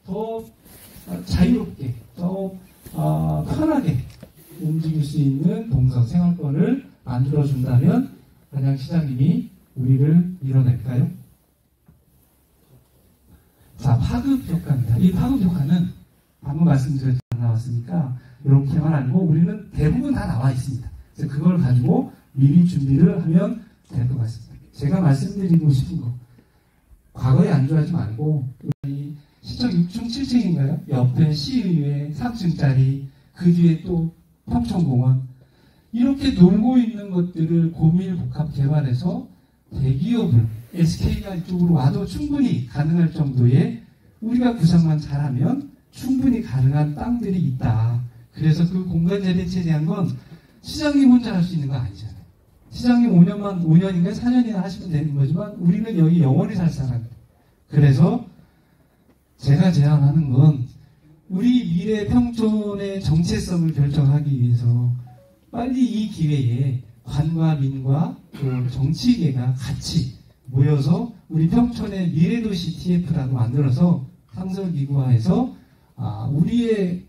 더 자유롭게, 더 편하게 움직일 수 있는 동선, 생활권을 만들어준다면 안양시장님이 우리를 밀어낼까요? 자, 파급 효과입니다. 이 파급 효과는 방금 말씀드렸지 안 나왔으니까 이렇게만 알고 우리는 대부분 다 나와 있습니다. 그래서 그걸 가지고 미리 준비를 하면 될 것 같습니다. 제가 말씀드리고 싶은 거, 과거에 안주하지 말고 우리 시청 6층 7층인가요? 옆에 시의회 3층짜리, 그 뒤에 또 평촌공원, 이렇게 놀고 있는 것들을 고밀복합 개발해서 대기업을 SK가 이쪽으로 와도 충분히 가능할 정도의, 우리가 구상만 잘하면 충분히 가능한 땅들이 있다. 그래서 그 공간 재배치에 대한 건 시장님 혼자 할 수 있는 거 아니잖아요. 시장님 5년인가 4년이나 하시면 되는 거지만 우리는 여기 영원히 살 사람이에요. 그래서 제가 제안하는 건 우리 미래 평촌의 정체성을 결정하기 위해서 빨리 이 기회에 관과 민과 또 정치계가 같이 모여서 우리 평촌의 미래도시 TF라고 만들어서 상설기구화해서 우리의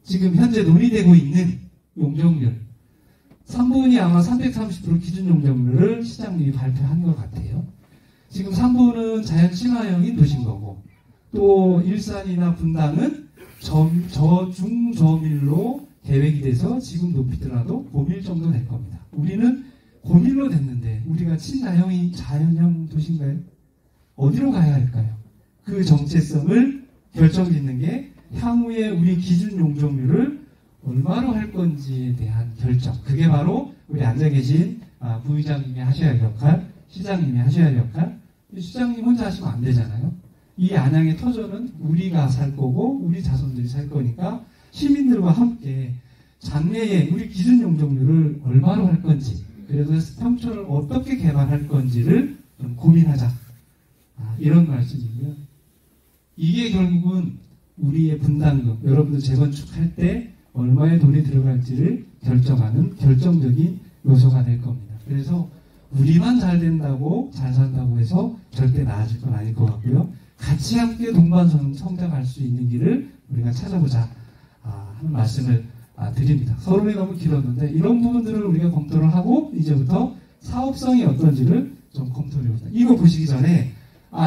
지금 현재 논의되고 있는 용적률 3분이 아마 330% 기준 용적률을 시장님이 발표한 것 같아요. 지금 3분은 자연 친화형인 도시인 거고, 또 일산이나 분당은 저중저밀로 계획이 돼서 지금 높이더라도 고밀 정도 될 겁니다. 우리는 고밀로 됐는데 우리가 친자연형 도시인가요? 어디로 가야 할까요? 그 정체성을 결정짓는 게 향후에 우리 기준 용적률을 얼마로 할 건지에 대한 결정. 그게 바로 우리 앉아 계신 부의장님이 하셔야 할 역할, 시장님이 하셔야 할 역할. 시장님 혼자 하시면 안 되잖아요. 이 안양의 터전은 우리가 살 거고 우리 자손들이 살 거니까 시민들과 함께 장래에 우리 기준 용적률을 얼마로 할 건지, 그래서 평촌을 어떻게 개발할 건지를 좀 고민하자. 이런 말씀이고요. 이게 결국은 우리의 분담금, 여러분들 재건축할 때 얼마의 돈이 들어갈지를 결정하는 결정적인 요소가 될 겁니다. 그래서 우리만 잘 된다고, 잘 산다고 해서 절대 나아질 건 아닐 것 같고요. 같이 함께 동반성장할 수 있는 길을 우리가 찾아보자 하는 말씀을 드립니다. 서론이 너무 길었는데 이런 부분들을 우리가 검토를 하고 이제부터 사업성이 어떤지를 좀 검토를 해보자. 이거 보시기 전에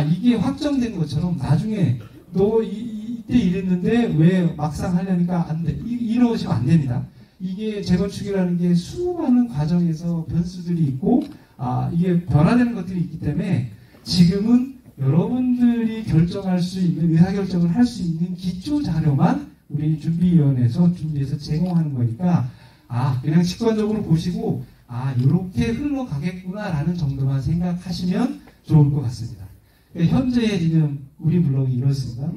이게 확정된 것처럼 나중에 너 이때 이랬는데 왜 막상 하려니까 안 돼. 이러시면 안 됩니다. 이게 재건축이라는 게 수많은 과정에서 변수들이 있고 이게 변화되는 것들이 있기 때문에 지금은 여러분들이 결정할 수 있는, 의사결정을 할 수 있는 기초 자료만 우리 준비위원회에서 준비해서 제공하는 거니까 그냥 직관적으로 보시고 이렇게 흘러가겠구나라는 정도만 생각하시면 좋을 것 같습니다. 현재 지금 우리 블록이 이렇습니다.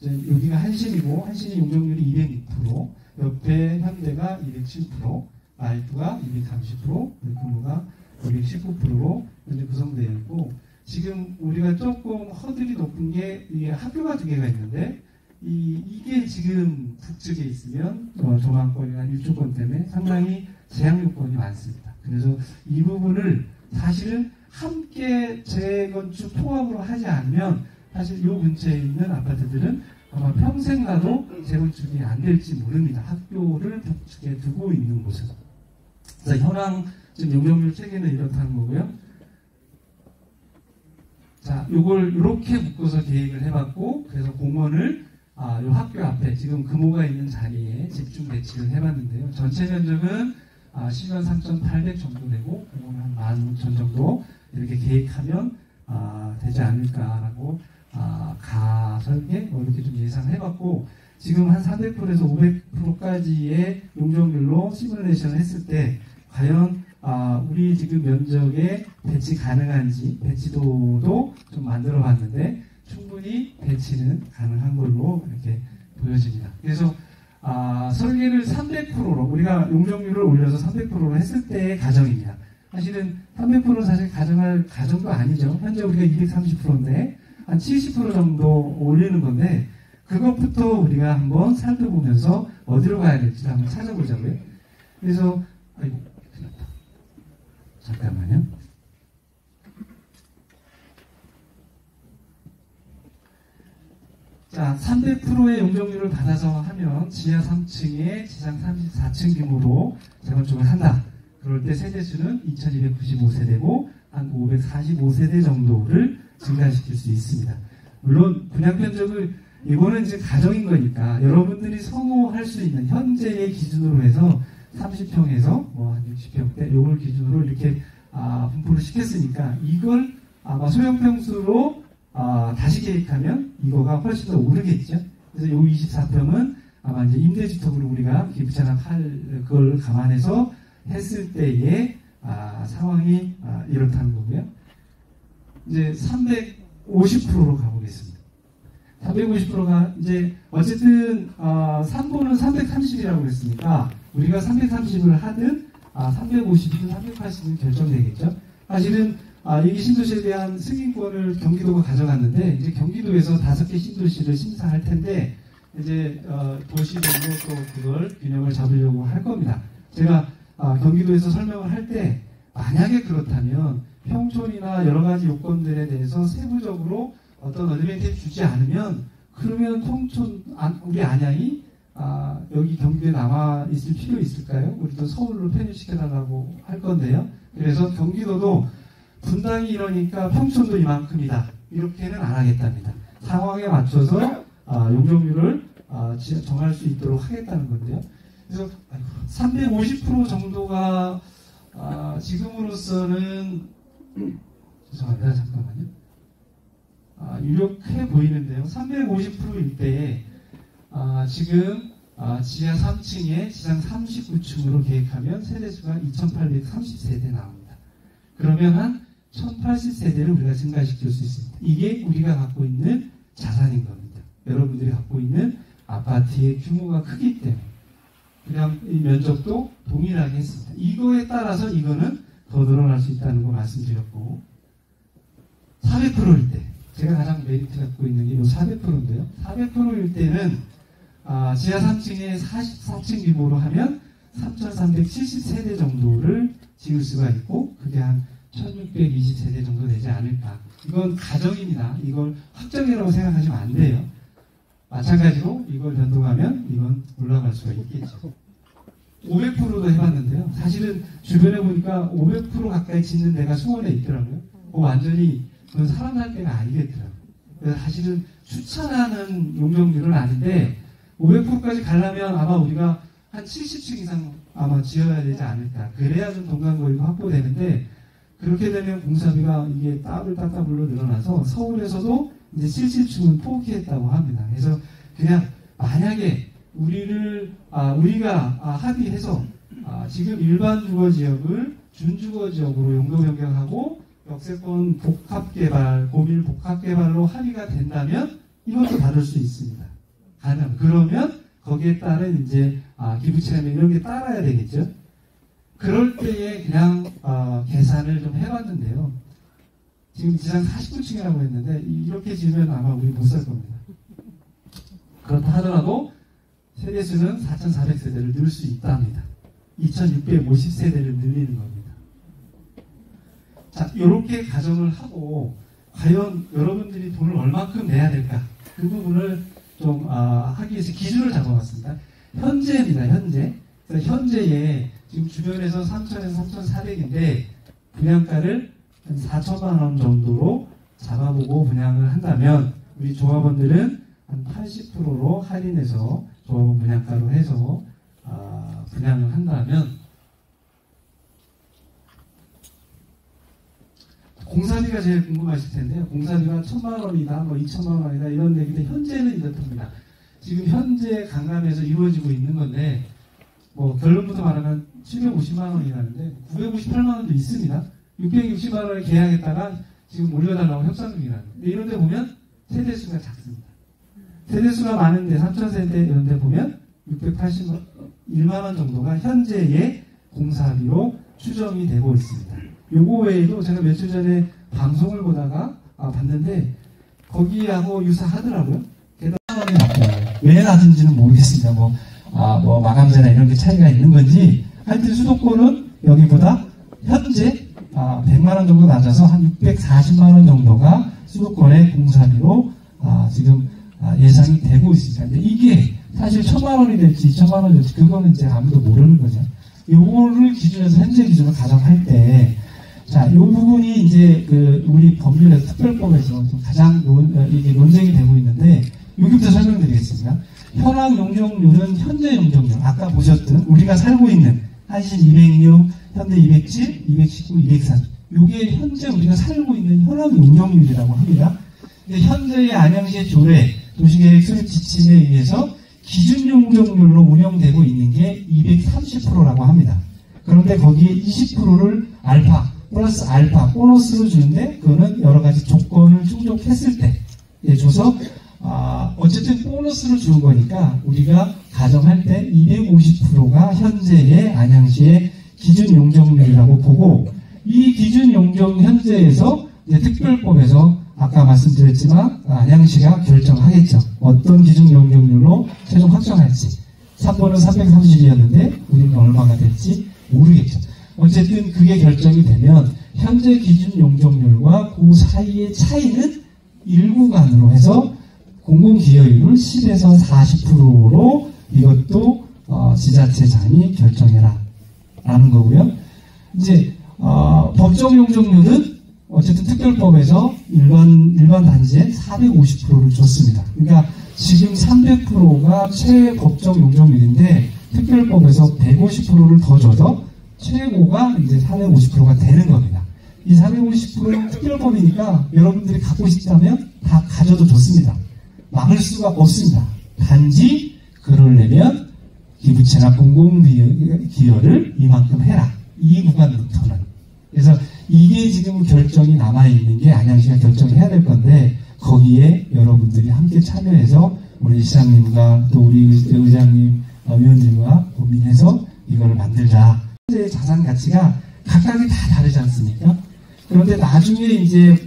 여기가 한신이고 한신이 용적률이 206%, 옆에 현대가 207%, 라이프가 230%, 근무가 219%로 현재 구성되어 있고, 지금 우리가 조금 허들이 높은 게 이게 학교가 2개가 있는데 이게 지금 북측에 있으면 조망권이나 일조권 때문에 상당히 제약 요건이 많습니다. 그래서 이 부분을 사실은 함께 재건축 통합으로 하지 않으면 사실 이 근처에 있는 아파트들은 아마 평생 가도 재건축이 안 될지 모릅니다. 학교를 북측에 두고 있는 곳은. 그래서 현황 지금 용적률 체계는 이렇다는 거고요. 자, 요걸 이렇게 묶어서 계획을 해봤고, 그래서 공원을 요 학교 앞에 지금 금호가 있는 자리에 집중 배치를 해봤는데요. 전체 면적은 10만 3,800 정도 되고 공원은 한 15,000 정도 이렇게 계획하면 되지 않을까라고 설계 이렇게 좀 예상해봤고, 지금 한 400%에서 500%까지의 용적률로 시뮬레이션을 했을 때 과연 우리 지금 면적에 배치 가능한지 배치도도 좀 만들어 봤는데 충분히 배치는 가능한 걸로 이렇게 보여집니다. 그래서 설계를 300%로 우리가 용적률을 올려서 300%로 했을 때의 가정입니다. 사실은 300%는 사실 가정할 가정도 아니죠. 현재 우리가 230%인데 한 70% 정도 올리는 건데 그것부터 우리가 한번 살펴보면서 어디로 가야 될지 한번 찾아보자고요. 그래서 잠깐만요. 자, 300%의 용적률을 받아서 하면 지하 3층에 지상 34층 규모로 재건축을 한다. 그럴 때 세대수는 2295세대고 한 545세대 정도를 증가시킬 수 있습니다. 물론 분양 면적을 이거는 이제 가정인 거니까 여러분들이 선호할 수 있는 현재의 기준으로 해서 30평에서 뭐 한 60평대 요걸 기준으로 이렇게 분포를 시켰으니까 이걸 아마 소형평수로 다시 계획하면 이거가 훨씬 더 오르겠죠. 그래서 요 24평은 아마 이제 임대주택으로 우리가 기부채납할 그걸 감안해서 했을 때의 상황이 이렇다는 거고요. 이제 350%로 가보겠습니다. 350%가 이제 어쨌든 3보는 330이라고 했으니까 우리가 330을 하든 350이든 380은 결정되겠죠. 사실은 이 신도시에 대한 승인권을 경기도가 가져갔는데 이제 경기도에서 5개 신도시를 심사할 텐데 이제 도시별로 또 그걸 균형을 잡으려고 할 겁니다. 제가 경기도에서 설명을 할 때 만약에 그렇다면 평촌이나 여러 가지 요건들에 대해서 세부적으로 어떤 어드밴티지 주지 않으면 그러면 평촌 우리 안양이 여기 경기도에 남아 있을 필요 있을까요? 우리도 서울로 편입시켜달라고 할 건데요. 그래서 경기도도 분당이 이러니까 평촌도 이만큼이다. 이렇게는 안 하겠답니다. 상황에 맞춰서 용적률을 정할 수 있도록 하겠다는 건데요. 그래서 350% 정도가 지금으로서는 죄송합니다. 잠깐만요. 유력해 보이는데요. 350%일 때 지금 지하 3층에 지상 39층으로 계획하면 세대수가 2830세대 나옵니다. 그러면 한 1080세대를 우리가 증가시킬 수 있습니다. 이게 우리가 갖고 있는 자산인 겁니다. 여러분들이 갖고 있는 아파트의 규모가 크기 때문에 그냥 이 면적도 동일하게 했습니다. 이거에 따라서 이거는 더 늘어날 수 있다는 거 말씀드렸고 400%일 때 제가 가장 메리트 갖고 있는 게 이 400%인데요. 400%일 때는 지하 3층에 44층 규모로 하면 3370세대 정도를 지을 수가 있고 그게 한 1620세대 정도 되지 않을까. 이건 가정입니다. 이걸 확정이라고 생각하시면 안 돼요. 마찬가지로 이걸 변동하면 이건 올라갈 수가 있겠죠. 500%도 해봤는데요. 사실은 주변에 보니까 500% 가까이 짓는 데가 수원에 있더라고요. 완전히 그건 사람 살 데가 아니겠더라고요. 그래서 사실은 추천하는 용적률은 아닌데 500%까지 가려면 아마 우리가 한 70층 이상 아마 지어야 되지 않을까. 그래야 좀 동간거리가 확보되는데 그렇게 되면 공사비가 이게 따블따블로 늘어나서 서울에서도 이제 70층은 포기했다고 합니다. 그래서 그냥 만약에 우리가 합의해서 지금 일반 주거지역을 준주거지역으로 용도 변경하고 역세권 복합개발, 고밀 복합개발로 합의가 된다면 이것도 받을 수 있습니다. 가능. 그러면 거기에 따른 이제 기부채납 이런 게 따라야 되겠죠. 그럴 때에 그냥 계산을 좀 해봤는데요. 지금 지상 49층이라고 했는데 이렇게 지으면 아마 우리 못 살 겁니다. 그렇다 하더라도 세대수는 4,400세대를 늘 수 있답니다. 2,650세대를 늘리는 겁니다. 자, 이렇게 가정을 하고 과연 여러분들이 돈을 얼마큼 내야 될까? 그 부분을 좀 하기 위해서 기준을 잡아봤습니다. 현재입니다. 현재. 그래서 현재에 지금 주변에서 3,000에서 3,400인데 분양가를 한 4천만 원 정도로 잡아보고 분양을 한다면 우리 조합원들은 한 80%로 할인해서 조합원 분양가로 해서 분양을 한다면 공사비가 제일 궁금하실 텐데요. 공사비가 1,000만 원이다, 뭐 2,000만 원이다 이런 얘기인데 현재는 이렇답니다. 지금 현재 강남에서 이루어지고 있는 건데 뭐 결론부터 말하면 750만 원이라는데 958만 원도 있습니다. 660만 원에 계약했다가 지금 올려달라고 협상 중이라는데 이런 데 보면 세대수가 작습니다. 세대수가 많은데 3,000세대 이런 데 보면 681만 원 정도가 현재의 공사비로 추정이 되고 있습니다. 요거 외에도 제가 며칠 전에 방송을 보다가 봤는데 거기하고 유사하더라고요. 게다가 왜 낮은지는 모르겠습니다. 뭐 마감세나 이런 게 차이가 있는 건지 하여튼 수도권은 여기보다 현재 100만 원 정도 낮아서 한 640만 원 정도가 수도권의 공사비로 지금 예상이 되고 있습니다. 근데 이게 사실 1,000만 원이 될지 2,000만 원이 될지 그거는 이제 아무도 모르는 거죠. 요거를 기준에서 현재 기준으로 가정할 때, 자, 요 부분이 이제 우리 법률에서 특별법에서 가장 이게 논쟁이 되고 있는데, 여기부터 설명드리겠습니다. 현황 용적률은 현재 용적률, 아까 보셨던 우리가 살고 있는 한신 206, 현대 207, 219, 203. 요게 현재 우리가 살고 있는 현황 용적률이라고 합니다. 근데 현재의 안양시의 조례, 도시계획 수립 지침에 의해서 기준 용적률로 운영되고 있는 게 230%라고 합니다. 그런데 거기에 20%를 알파, 플러스 알파, 보너스로 주는데, 그거는 여러 가지 조건을 충족했을 때, 줘서, 어쨌든 보너스를 주는 거니까, 우리가 가정할 때 250%가 현재의 안양시의 기준 용적률이라고 보고, 이 기준 용적 현재에서, 특별법에서 아까 말씀드렸지만, 안양시가 결정하겠죠. 어떤 기준 용적률로 최종 확정할지. 3번은 330이었는데, 우리는 얼마가 될지 모르겠죠. 어쨌든 그게 결정이 되면 현재 기준 용적률과 그 사이의 차이는 일구간으로 해서 공공기여율을 10에서 40%로 이것도 지자체장이 결정해라 라는 거고요. 이제 법정 용적률은 어쨌든 특별법에서 일반 단지에 450%를 줬습니다. 그러니까 지금 300%가 최법정 용적률인데 특별법에서 150%를 더 줘서 최고가 이제 450%가 되는 겁니다. 이 450%는 특별법이니까 여러분들이 갖고 싶다면 다 가져도 좋습니다. 막을 수가 없습니다. 단지 그러려면 기부채나 공공기여를 이만큼 해라. 이 구간부터는. 그래서 이게 지금 결정이 남아있는 게 안양시가 결정해야 될 건데 거기에 여러분들이 함께 참여해서 우리 시장님과 또 우리 의장님, 위원님과 고민해서 이걸 만들자. 현재의 자산 가치가 각각이 다 다르지 않습니까? 그런데 나중에 이제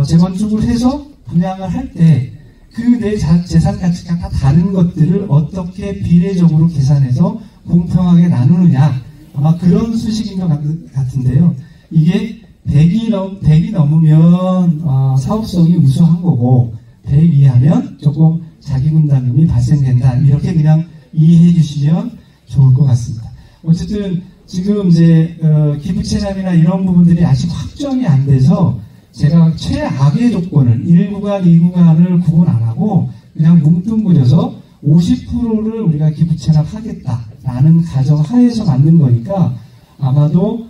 재건축을 해서 분양을 할 때 그 내 재산 가치가 다 다른 것들을 어떻게 비례적으로 계산해서 공평하게 나누느냐 아마 그런 수식인 것 같은데요. 이게 100이 넘으면 사업성이 우수한 거고 100 이하면 조금 자기분담금이 발생된다. 이렇게 그냥 이해해 주시면 좋을 것 같습니다. 어쨌든 지금 이제 기부채납이나 이런 부분들이 아직 확정이 안 돼서 제가 최악의 조건을 1구간, 2구간을 구분 안 하고 그냥 뭉뚱그려서 50%를 우리가 기부채납하겠다라는 가정하에서 만든 거니까 아마도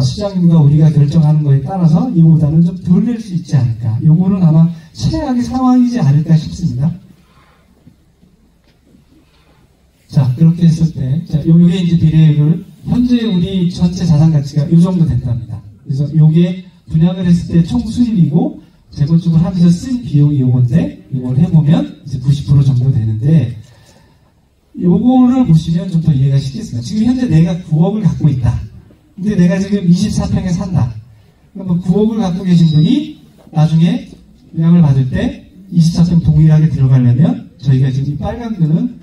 시장님과 우리가 결정하는 거에 따라서 이거보다는 좀 덜 낼 수 있지 않을까. 요거는 아마 최악의 상황이지 않을까 싶습니다. 자, 그렇게 했을 때, 자, 요게 이제 비례율을, 현재 우리 전체 자산 가치가 요 정도 된답니다. 그래서 요게 분양을 했을 때 총 수입이고, 재건축을 하면서 쓴 비용이 요건데, 이걸 해보면 이제 90% 정도 되는데, 요거를 보시면 좀 더 이해가 쉽겠습니다. 지금 현재 내가 9억을 갖고 있다. 근데 내가 지금 24평에 산다. 그럼 9억을 갖고 계신 분이 나중에 분양을 받을 때 24평 동일하게 들어가려면, 저희가 지금 이 빨간 글은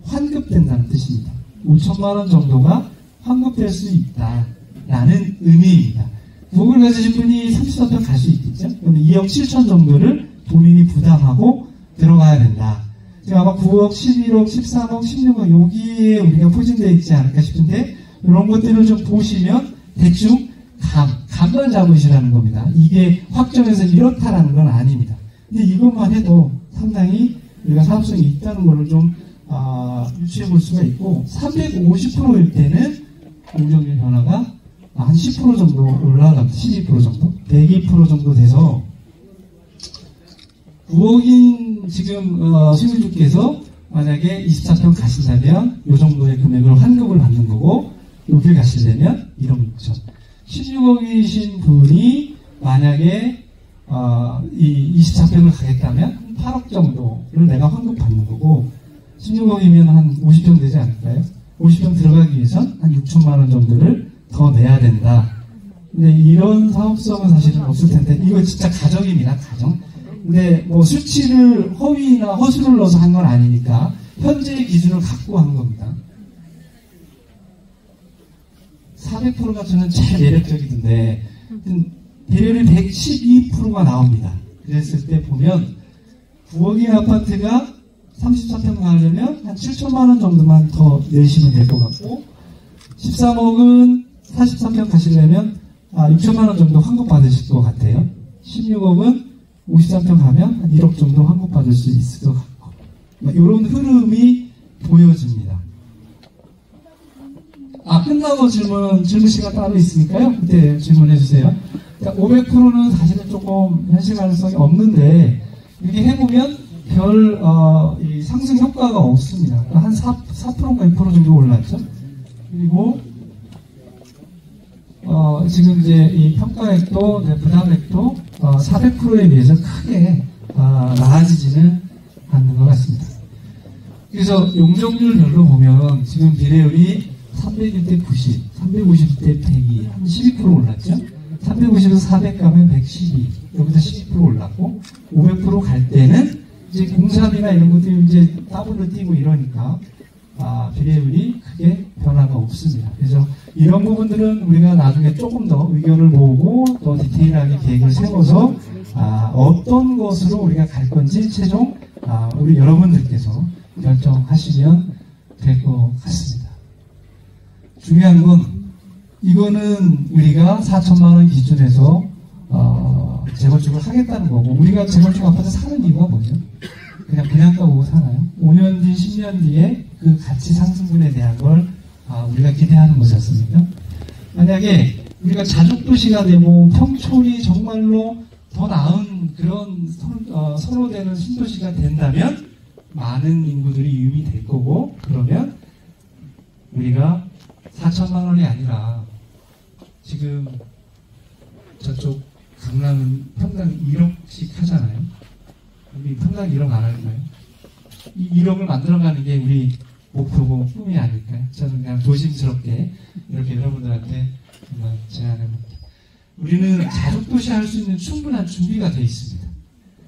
환급된다는 뜻입니다. 5천만 원 정도가 환급될 수 있다라는 의미입니다. 9억을 가지신 분이 34평 갈 수 있겠죠? 그러면 2억 7천 정도를 본인이 부담하고 들어가야 된다. 지금 아마 9억, 11억, 13억, 16억 여기에 우리가 포진되어 있지 않을까 싶은데 이런 것들을 좀 보시면 대충 감만 잡으시라는 겁니다. 이게 확정해서 이렇다라는 건 아닙니다. 근데 이것만 해도 상당히 우리가 사업성이 있다는 것을 좀 유추해 볼 수가 있고 350%일 때는 용적률 변화가 한 10% 정도 올라갑니다. 12% 정도? 102% 정도 돼서 9억인 지금 시민주께서 만약에 24평 가신다면 이 정도의 금액을 환급을 받는 거고 여길 가시려면 1억 6천. 16억이신 분이 만약에 이 24평을 가겠다면 8억 정도를 내가 환급 받는 거고 16억이면 한 50평 되지 않을까요? 50평 들어가기 위해선 한 6천만 원 정도를 더 내야 된다. 근데 이런 사업성은 사실은 없을 텐데 이거 진짜 가정입니다. 가정. 근데 뭐 수치를 허위나 허술을 넣어서 한 건 아니니까 현재의 기준을 갖고 한 겁니다. 400%가 저는 제일 매력적이던데 비례율이 112%가 나옵니다. 그랬을 때 보면 9억의 아파트가 34평 가려면 한 7천만 원 정도만 더 내시면 될 것 같고, 13억은 43평 가시려면 6천만 원 정도 환급받으실 것 같아요. 16억은 53평 가면 한 1억 정도 환급받을 수 있을 것 같고, 이런 흐름이 보여집니다. 끝나고 질문 시간 따로 있으니까요. 그때 질문해 주세요. 그러니까 500%는 사실은 조금 현실 가능성이 없는데, 이렇게 해보면 이 상승 효과가 없습니다. 한 4%인가 2% 정도 올랐죠. 그리고 지금 이제 이 평가액도 부담액도 400%에 비해서 크게 나아지지는 않는 것 같습니다. 그래서 용적률별로 보면 지금 비례율이 301대 90, 350대 102, 한 12% 올랐죠. 350에서 400 가면 112, 여기서 12% 올랐고, 500% 갈 때는 이제 공사비나 이런 것들이 이제 더블로 뛰고 이러니까 비례율이 크게 변화가 없습니다. 그래서 이런 부분들은 우리가 나중에 조금 더 의견을 모으고 또 디테일하게 계획을 세워서 어떤 것으로 우리가 갈 건지 최종 우리 여러분들께서 결정하시면 될 것 같습니다. 중요한 건 이거는 우리가 4천만 원 기준에서 재건축을 하겠다는 거고, 우리가 재건축 아파트 사는 이유가 뭐죠? 그냥 분양가 보고 사나요? 5년 뒤, 10년 뒤에 그 가치 상승분에 대한 걸 우리가 기대하는 것이 었습니다. 만약에 우리가 자족도시가 되고 평촌이 정말로 더 나은 그런 선호되는 신도시가 된다면 많은 인구들이 유입이 될 거고, 그러면 우리가 4천만 원이 아니라 지금 저쪽 강남은 평당 1억씩 하잖아요. 우리 평당 1억 안 할까요? 이 1억을 만들어가는 게 우리 목표고 꿈이 아닐까요? 저는 그냥 조심스럽게 이렇게 여러분들한테 정말 제안해봅니다. 우리는 자족도시 할 수 있는 충분한 준비가 되어 있습니다.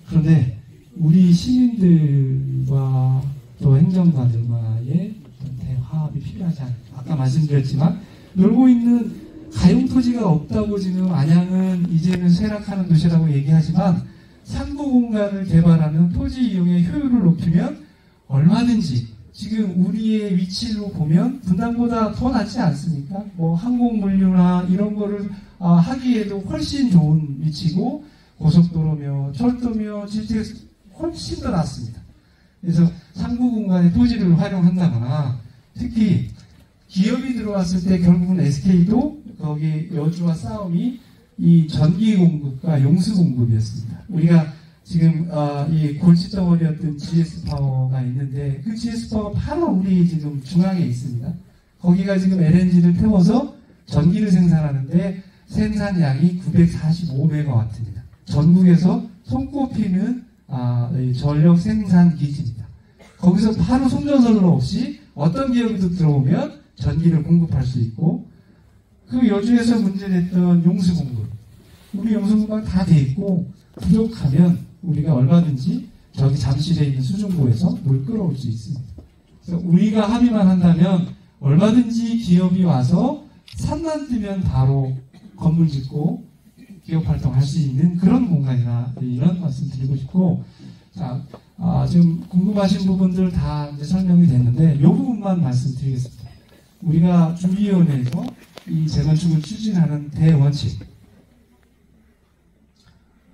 그런데 우리 시민들과 또 행정가들과의 대화합이 필요하지 않을까. 아까 말씀드렸지만 놀고 있는 가용토지가 없다고 지금 안양은 이제는 쇠락하는 도시라고 얘기하지만, 상부 공간을 개발하면 토지 이용의 효율을 높이면 얼마든지 지금 우리의 위치로 보면 분당보다 더 낫지 않습니까? 뭐 항공물류나 이런 거를 하기에도 훨씬 좋은 위치고, 고속도로며 철도며 GTX 훨씬 더 낫습니다. 그래서 상부 공간의 토지를 활용한다거나, 특히 기업이 들어왔을 때 결국은 SK도 거기 여주와 싸움이 이 전기 공급과 용수 공급이었습니다. 우리가 지금 이 골칫덩어리였던 GS 파워가 있는데, 그 GS 파워가 바로 우리 지금 중앙에 있습니다. 거기가 지금 LNG를 태워서 전기를 생산하는데 생산량이 945메가와트입니다. 전국에서 손꼽히는 전력 생산 기지입니다. 거기서 바로 송전선로 없이 어떤 기업이 들어오면 전기를 공급할 수 있고, 그 여주에서 문제됐던 용수 공급, 우리 용수 공급이 다 돼 있고, 부족하면 우리가 얼마든지 저기 잠실에 있는 수중고에서 물 끌어올 수 있습니다. 그래서 우리가 합의만 한다면 얼마든지 기업이 와서 산만 뜨면 바로 건물 짓고 기업 활동할 수 있는 그런 공간이나 이런 말씀 드리고 싶고, 자, 지금 궁금하신 부분들 다 이제 설명이 됐는데 이 부분만 말씀드리겠습니다. 우리가 준비위원회에서 이 재건축을 추진하는 대원칙,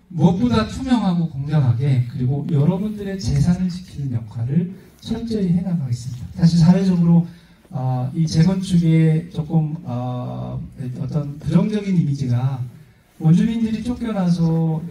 무엇보다 투명하고 공정하게, 그리고 여러분들의 재산을 지키는 역할을 철저히 해나가겠습니다. 사실 사회적으로 이 재건축에 조금 어떤 부정적인 이미지가 원주민들이 쫓겨나서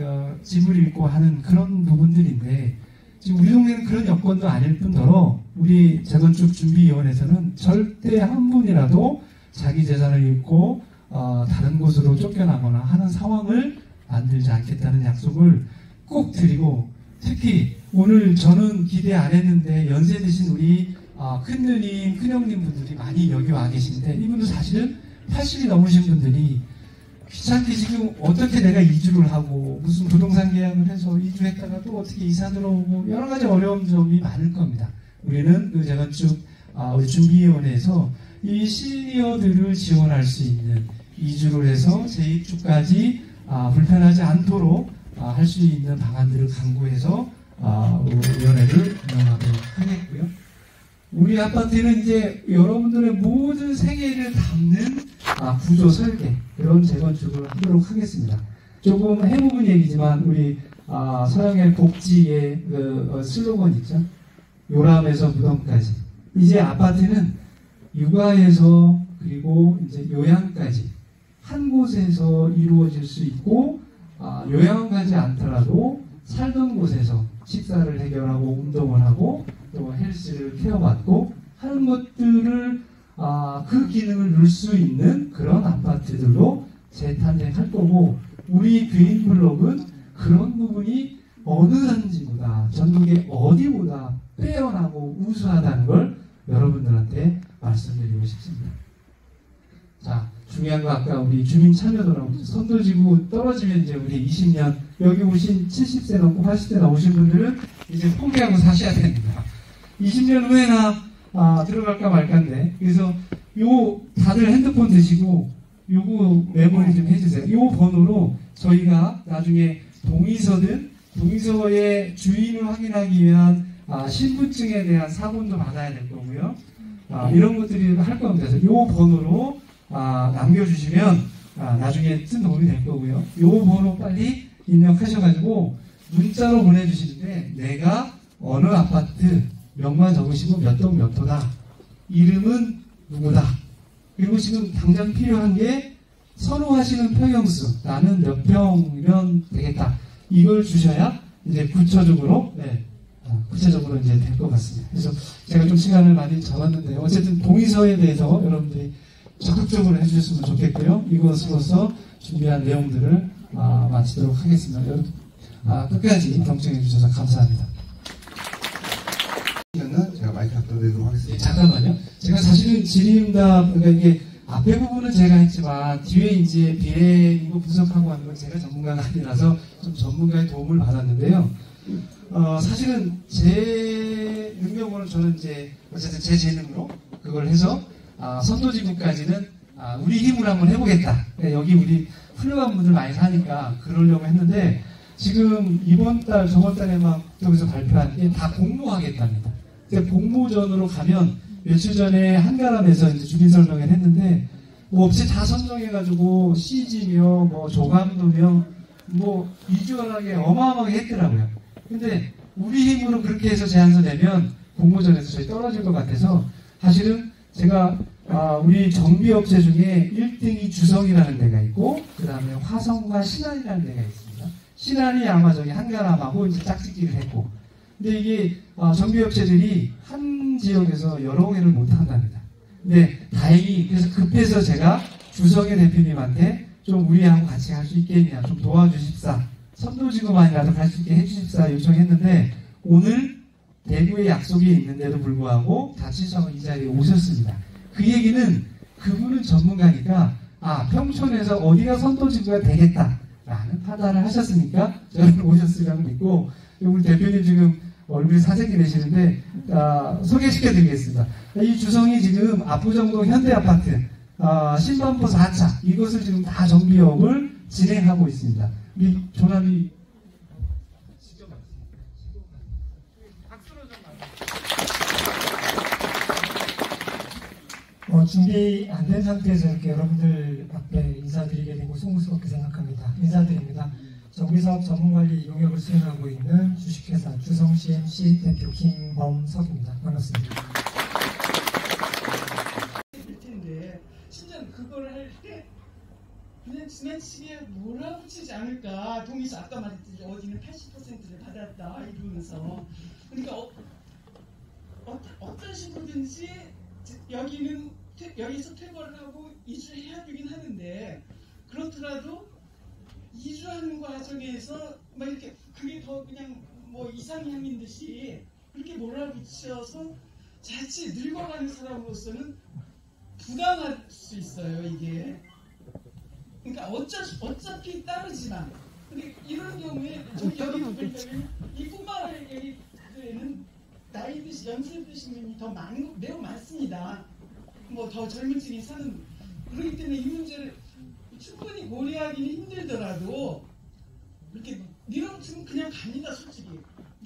집을 잃고 하는 그런 부분들인데, 지금 우리 동네는 그런 여건도 아닐 뿐더러 우리 재건축 준비위원회에서는 절대 한 분이라도 자기 재산을 잃고 다른 곳으로 쫓겨나거나 하는 상황을 만들지 않겠다는 약속을 꼭 드리고, 특히 오늘 저는 기대 안 했는데 연세 드신 우리 큰누님, 큰형님 분들이 많이 여기 와 계신데, 이분도 사실은 80이 넘으신 분들이 귀찮게 지금 어떻게 내가 이주를 하고 무슨 부동산 계약을 해서 이주했다가 또 어떻게 이사 들어오고 여러 가지 어려운 점이 많을 겁니다. 우리는 그 재건축 우리 준비위원회에서 이 시니어들을 지원할 수 있는, 이주를 해서 재입주까지 불편하지 않도록 할 수 있는 방안들을 강구해서 위원회를 운영하도록 하겠고요. 우리 아파트는 이제 여러분들의 모든 생애를 담는 구조 설계, 이런 재건축을 하도록 하겠습니다. 조금 해묵은 얘기지만 우리 서영의 복지의 슬로건 있죠. 요람에서 무덤까지. 이제 아파트는 육아에서 그리고 이제 요양까지 한 곳에서 이루어질 수 있고, 요양 가지 않더라도 살던 곳에서 식사를 해결하고 운동을 하고 또 헬스를 케어받고 하는 것들을 그 기능을 넣을 수 있는 그런 아파트들로 재탄생할 거고, 우리 그린블록은 그런 부분이 어느 단지보다 전국의 어디보다 빼어나고 우수하다는 걸 여러분들한테 말씀드리고 싶습니다. 자, 중요한 거 아까 우리 주민 참여도라고 선도지구 떨어지면 이제 우리 20년 여기 오신 70세 넘고 80세 나오신 분들은 이제 포기하고 사셔야 됩니다. 20년 후에나 들어갈까 말까인데, 그래서 요 다들 핸드폰 드시고 요거 메모리 좀 해주세요. 요 번호로 저희가 나중에 동의서의 주인을 확인하기 위한 신분증에 대한 사본도 받아야 될 거고요. 이런 것들이 할 겁니다. 그래서 요 번호로 남겨주시면 나중에 큰 도움이 될 거고요. 요 번호 빨리 입력하셔가지고 문자로 보내주시는데, 내가 어느 아파트 명만 적으시고 몇 동 몇 호다, 이름은 누구다, 그리고 지금 당장 필요한 게 선호하시는 평형수, 나는 몇 평이면 되겠다, 이걸 주셔야 이제 구체적으로 이제 될 것 같습니다. 그래서 제가 좀 시간을 많이 잡았는데, 어쨌든 동의서에 대해서 여러분들이 적극적으로 해주셨으면 좋겠고요. 이것으로서 준비한 내용들을 마치도록 하겠습니다. 여러분 끝까지 경청해 주셔서 감사합니다. 제가 마이크 갖다 드리도록 하겠습니다. 잠깐만요. 제가 사실은 질의응답, 그러니까 이게 앞에 부분은 제가 했지만 뒤에 이제 비례인구 분석하고 하는 건 제가 전문가가 아니라서 좀 전문가의 도움을 받았는데요. 사실은 제 능력으로는 저는 이제 어쨌든 제 재능으로 그걸 해서 선도지구까지는 우리 힘으로 한번 해보겠다. 여기 우리 훌륭한 분들 많이 사니까 그러려고 했는데, 지금 이번 달 저번 달에 막 여기서 발표한 게 다 공모하겠답니다. 공모전으로 가면 며칠 전에 한가람에서 이제 주민 설명회를 했는데, 뭐 업체 다 선정해가지고 CG며 뭐 조감도며 뭐 비주얼하게 어마어마하게 했더라고요. 근데 우리 힘으로 그렇게 해서 제안서 내면 공모전에서 저희 떨어질 것 같아서, 사실은 제가 우리 정비업체 중에 1등이 주성이라는 데가 있고, 그 다음에 화성과 신안이라는 데가 있습니다. 신안이 아마 저기 한가람하고 이제 짝짓기를 했고, 근데 이게 정비업체들이 한 지역에서 여러 개를 못 한답니다. 근데 다행히 그래서 급해서 제가 주성의 대표님한테 좀 우리하고 같이 할 수 있겠냐, 좀 도와주십사, 선도지구만이라도 갈 수 있게 해주십사 요청했는데, 오늘 대구에 약속이 있는데도 불구하고 다친성은 이 자리에 오셨습니다. 그 얘기는 그분은 전문가니까 평촌에서 어디가 선도지구가 되겠다라는 판단을 하셨으니까 저는 오셨으리라고 믿고, 우리 대표님 지금 얼굴이 사색이 되시는데 소개시켜드리겠습니다. 이 주성이 지금 압구정동 현대아파트 신반포 4차 이것을 지금 다 정비업을 진행하고 있습니다. 우리 조남이 준비 안 된 상태에서 이렇게 여러분들 앞에 인사드리게 되고 송구스럽게 생각합니다. 인사드립니다. 정비사업 전문관리 용역을 수행하고 있는 주식회사 주성 CMC 대표 김범석입니다. 반갑습니다. 텐데 진짜 그걸 할 때 그냥 지나치게 몰아붙이지 않을까. 동의서 아까 말했듯이 어디는 80%를 받았다 이러면서, 그러니까 어떤 식으로든지 여기서 퇴거를 하고 이주해야 되긴 하는데, 그렇더라도 이주하는 과정에서 막 이렇게 그게 더 그냥 뭐 이상향인 듯이 그렇게 몰아붙여서 자칫 늙어가는 사람으로서는 부당할 수 있어요, 이게. 그러니까 어차피 따르지만. 근데 이런 경우에 여기 보면 이뿐만 여기에는 나이 드신 연세 드신 분이 더 매우 많습니다. 뭐 더 젊은 층이 사는. 그렇기 때문에 이 문제를 충분히 고려하기는 힘들더라도 이렇게 밀어붙이면 그냥 갑니다, 솔직히.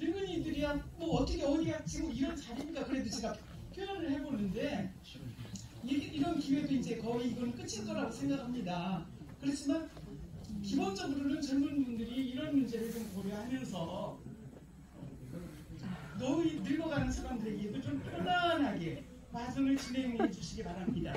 늙은이들이야 뭐 어떻게 어디가 지금 이런 자리니까 그래도 제가 표현을 해보는데 이런 기회도 이제 거의 이건 끝일 거라고 생각합니다. 그렇지만 기본적으로는 젊은 분들이 이런 문제를 좀 고려하면서 너무 늙어가는 사람들에게도 좀 편안하게 마선을 진행해 주시기 바랍니다.